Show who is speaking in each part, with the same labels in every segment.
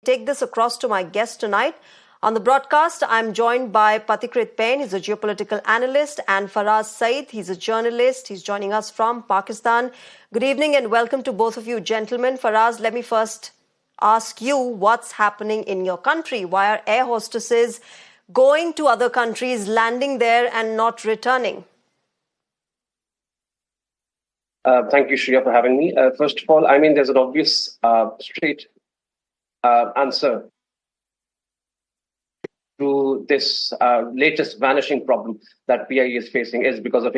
Speaker 1: take this across to my guest tonight. On the broadcast, I'm joined by Patikrit Pain. He's a geopolitical analyst, and Faraz Saeed. He's a journalist. He's joining us from Pakistan. Good evening and welcome to both of you, gentlemen. Faraz, let me first ask you what's happening in your country. Why are air hostesses going to other countries, landing there and not returning?
Speaker 2: Thank you, Shreya, for having me. First of all, there's an obvious straight answer to this latest vanishing problem that PIA is facing is because of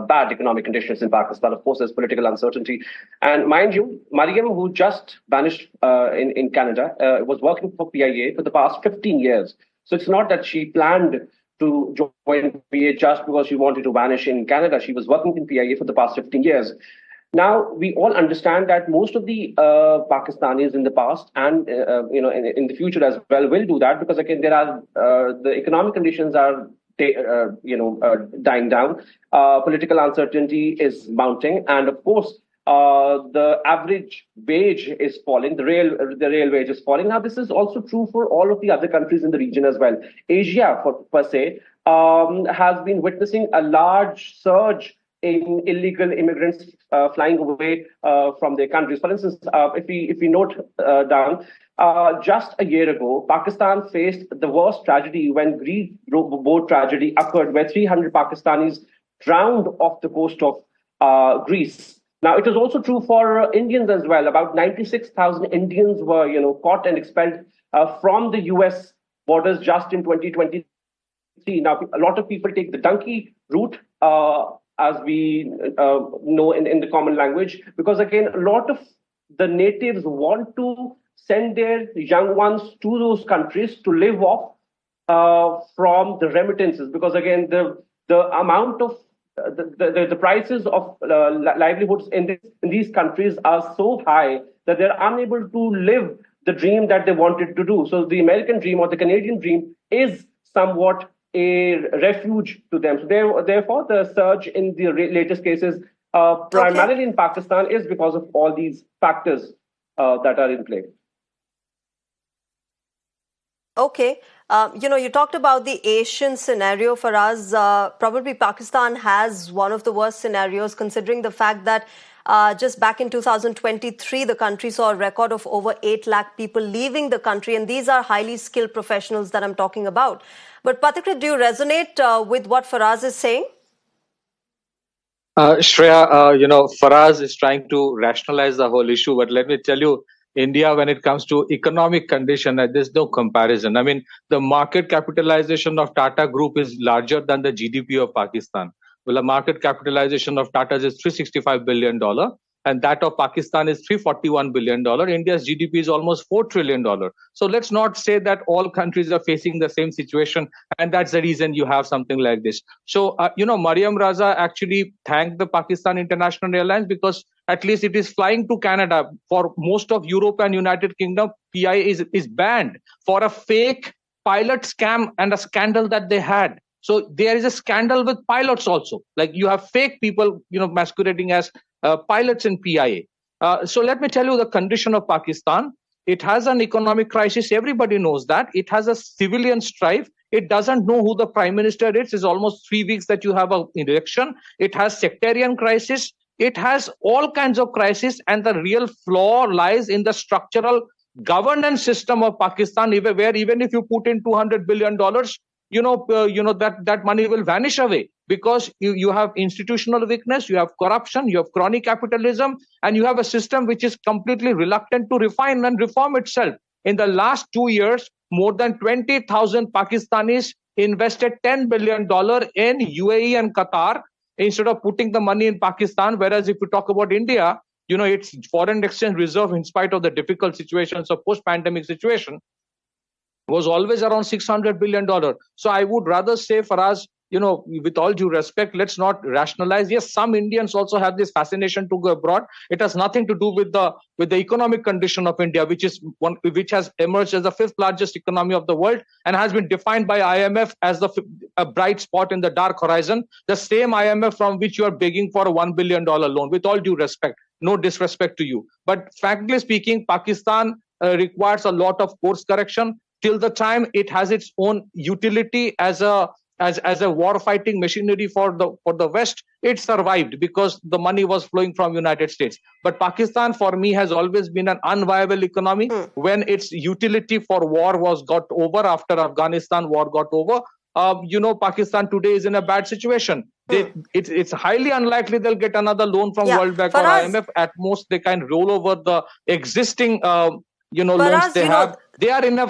Speaker 2: bad economic conditions in Pakistan. Of course, there's political uncertainty. And mind you, Maryam, who just vanished in Canada, was working for PIA for the past 15 years. So it's not that she planned to join PIA just because she wanted to vanish in Canada. She was working in PIA for the past 15 years. Now, we all understand that most of the Pakistanis in the past and in the future as well will do that because, again, the economic conditions are dying down. Political uncertainty is mounting. And, of course, the average wage is falling. The real wage is falling. Now, this is also true for all of the other countries in the region as well. Asia, per se, has been witnessing a large surge in illegal immigrants flying away from their countries. For instance, if we note down, just a year ago, Pakistan faced the worst tragedy when Greek boat tragedy occurred, where 300 Pakistanis drowned off the coast of Greece. Now, it is also true for Indians as well. About 96,000 Indians were, caught and expelled from the U.S. borders just in 2023. Now, a lot of people take the Dunki route, as we know in the common language, because, again, a lot of the natives want to send their young ones to those countries to live off from the remittances, because, again, the amount of the prices of livelihoods in these countries are so high that they're unable to live the dream that they wanted to do. So the American dream or the Canadian dream is somewhat a refuge to them. So therefore, the surge in the latest cases, primarily in Pakistan, is because of all these factors that are in play.
Speaker 1: Okay. You talked about the Asian scenario for us. Probably Pakistan has one of the worst scenarios, considering the fact that just back in 2023, the country saw a record of over 8 lakh people leaving the country. And these are highly skilled professionals that I'm talking about. But Patikrit, do you resonate with what Faraz is saying?
Speaker 3: Shreya, Faraz is trying to rationalize the whole issue. But let me tell you, India, when it comes to economic condition, there's no comparison. The market capitalization of Tata Group is larger than the GDP of Pakistan. Well, the market capitalization of Tata is $365 billion, and that of Pakistan is $341 billion. India's GDP is almost $4 trillion. So let's not say that all countries are facing the same situation, and that's the reason you have something like this. So, Maryam Raza actually thanked the Pakistan International Airlines because at least it is flying to Canada. For most of Europe and United Kingdom, PIA is banned for a fake pilot scam and a scandal that they had. So there is a scandal with pilots also. Like you have fake people, masquerading as pilots in PIA. So let me tell you the condition of Pakistan. It has an economic crisis. Everybody knows that. It has a civilian strife. It doesn't know who the prime minister is. It's almost 3 weeks that you have an election. It has sectarian crisis. It has all kinds of crises. And the real flaw lies in the structural governance system of Pakistan, where even if you put in $200 billion, that money will vanish away because you have institutional weakness, you have corruption, you have crony capitalism, and you have a system which is completely reluctant to refine and reform itself. In the last 2 years, more than 20,000 Pakistanis invested $10 billion in UAE and Qatar instead of putting the money in Pakistan. Whereas if we talk about India, its foreign exchange reserve, in spite of the difficult situations of post-pandemic situation, was always around $600 billion. So I would rather say, Faraz, with all due respect, let's not rationalize. Yes, some Indians also have this fascination to go abroad. It has nothing to do with the economic condition of India, which has emerged as the 5th largest economy of the world and has been defined by IMF as a bright spot in the dark horizon. The same IMF from which you are begging for a $1 billion loan. With all due respect, no disrespect to you, but frankly speaking, Pakistan requires a lot of course correction. Till the time it has its own utility as a war fighting machinery for the West, it survived because the money was flowing from United States. But Pakistan for me has always been an unviable economy. When its utility for war got over after Afghanistan war got over, Pakistan today is in a bad situation. It's highly unlikely they'll get another loan from World Bank or IMF. At most they can roll over the existing loans they have. They are in a